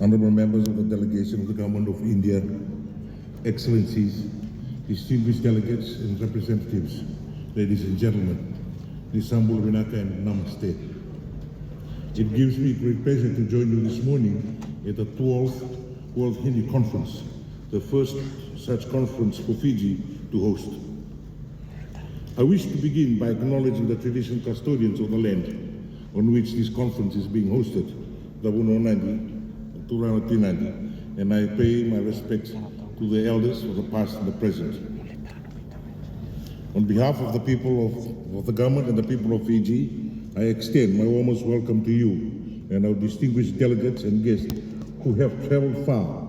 honorable members of the delegation of the Government of India, Excellencies, distinguished delegates and representatives, ladies and gentlemen, Nisambul Vinaka and Namaste. It gives me great pleasure to join you this morning at the 12th World Hindi Conference, the first such conference for Fiji to host. I wish to begin by acknowledging the traditional custodians of the land on which this conference is being hosted, the Nadi, Nadi, and I pay my respects to the elders of the past and the present. On behalf of the people of the government and the people of Fiji, I extend my warmest welcome to you and our distinguished delegates and guests who have traveled far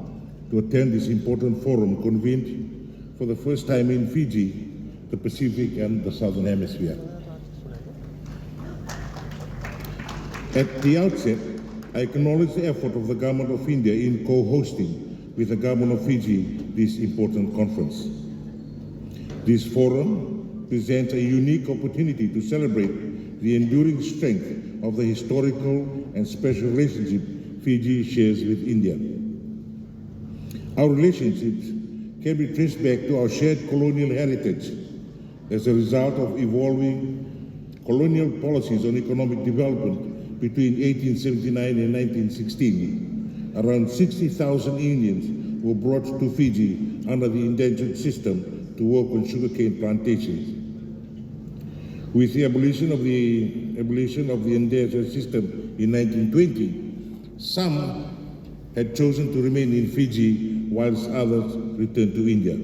to attend this important forum convened for the first time in Fiji, the Pacific and the Southern Hemisphere. At the outset, I acknowledge the effort of the Government of India in co-hosting with the Government of Fiji this important conference. This forum presents a unique opportunity to celebrate the enduring strength of the historical and special relationship Fiji shares with India. Our relationships can be traced back to our shared colonial heritage as a result of evolving colonial policies on economic development between 1879 and 1916. Around 60,000 Indians were brought to Fiji under the indentured system to work on sugarcane plantations. With the abolition of the indentured system in 1920, some had chosen to remain in Fiji whilst others returned to India.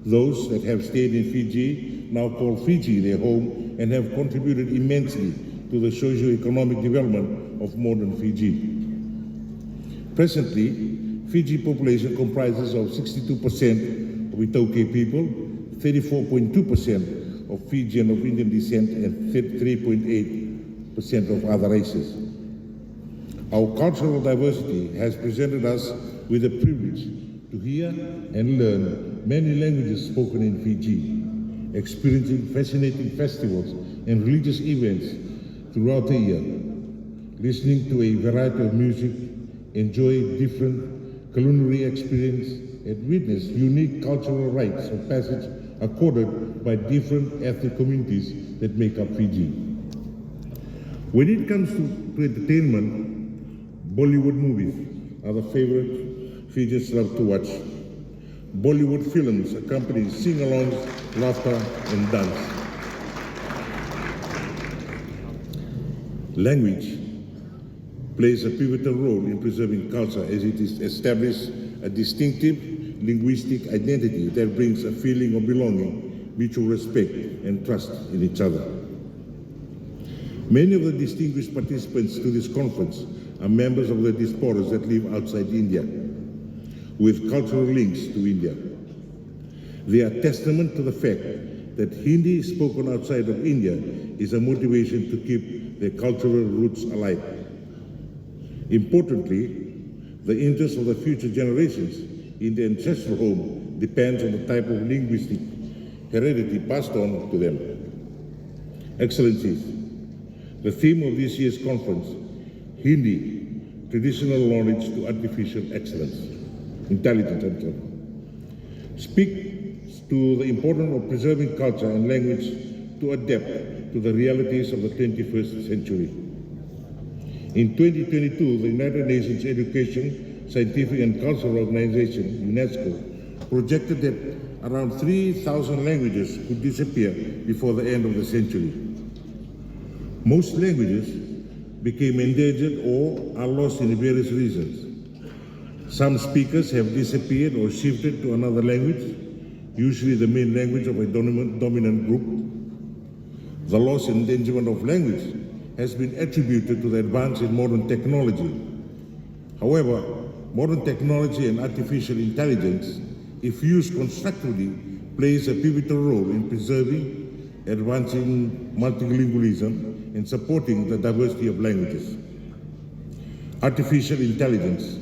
Those that have stayed in Fiji now call Fiji their home and have contributed immensely to the socio-economic development of modern Fiji. Presently, Fiji population comprises of 62% of Itoke people, 34.2% of Fijian of Indian descent, and 3.8% of other races. Our cultural diversity has presented us with the privilege to hear and learn many languages spoken in Fiji, experiencing fascinating festivals and religious events throughout the year, listening to a variety of music, enjoy different culinary experience, and witness unique cultural rites of passage accorded by different ethnic communities that make up Fiji. When it comes to entertainment, Bollywood movies are the favorite Fijians love to watch. Bollywood films accompany sing-alongs, laughter, and dance. Language plays a pivotal role in preserving culture as it establishes a distinctive linguistic identity that brings a feeling of belonging, mutual respect, and trust in each other. Many of the distinguished participants to this conference are members of the diasporas that live outside India, with cultural links to India. They are testament to the fact that Hindi spoken outside of India is a motivation to keep their cultural roots alive. Importantly, the interests of the future generations in the ancestral home depends on the type of linguistic heredity passed on to them. Excellencies, the theme of this year's conference, Hindi, Traditional Knowledge to Artificial Intelligence, speaks to the importance of preserving culture and language to adapt to the realities of the 21st century. In 2022, the United Nations Education, Scientific and Cultural Organization, UNESCO, projected that around 3,000 languages could disappear before the end of the century. Most languages became endangered or are lost in various reasons. Some speakers have disappeared or shifted to another language, usually the main language of a dominant group. The loss and endangerment of language has been attributed to the advance in modern technology. However, modern technology and artificial intelligence, if used constructively, plays a pivotal role in preserving, advancing multilingualism, and supporting the diversity of languages. Artificial intelligence,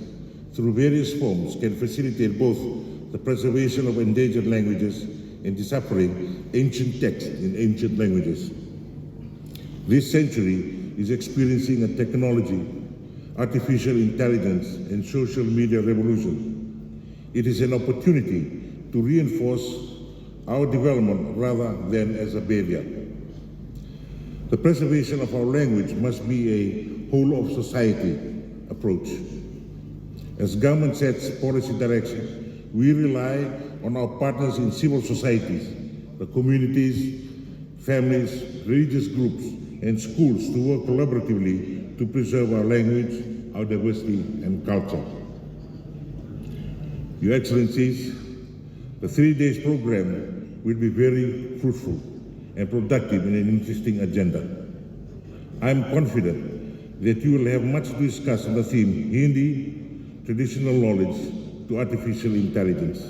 through various forms, can facilitate both the preservation of endangered languages and deciphering ancient texts in ancient languages. This century is experiencing a technology artificial intelligence, and social media revolution. It is an opportunity to reinforce our development rather than as a barrier. The preservation of our language must be a whole of society approach. As government sets policy direction, we rely on our partners in civil societies, the communities, families, religious groups, and schools to work collaboratively to preserve our language, our diversity, and culture. Your Excellencies, the 3 days program will be very fruitful and productive in an interesting agenda. I am confident that you will have much to discuss on the theme Hindi, traditional knowledge to artificial intelligence,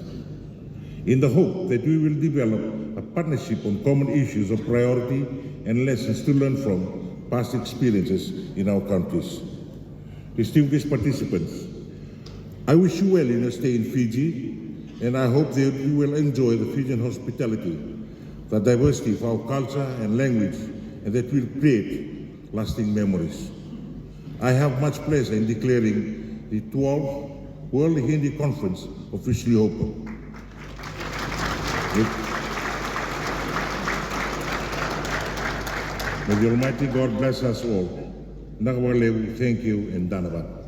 in the hope that we will develop a partnership on common issues of priority and lessons to learn from past experiences in our countries. Distinguished participants, I wish you well in your stay in Fiji, and I hope that you will enjoy the Fijian hospitality, the diversity of our culture and language, and that will create lasting memories. I have much pleasure in declaring the 12th World Hindi Conference officially open. May the Almighty God bless us all. Nagawalew, thank you, and Danavan.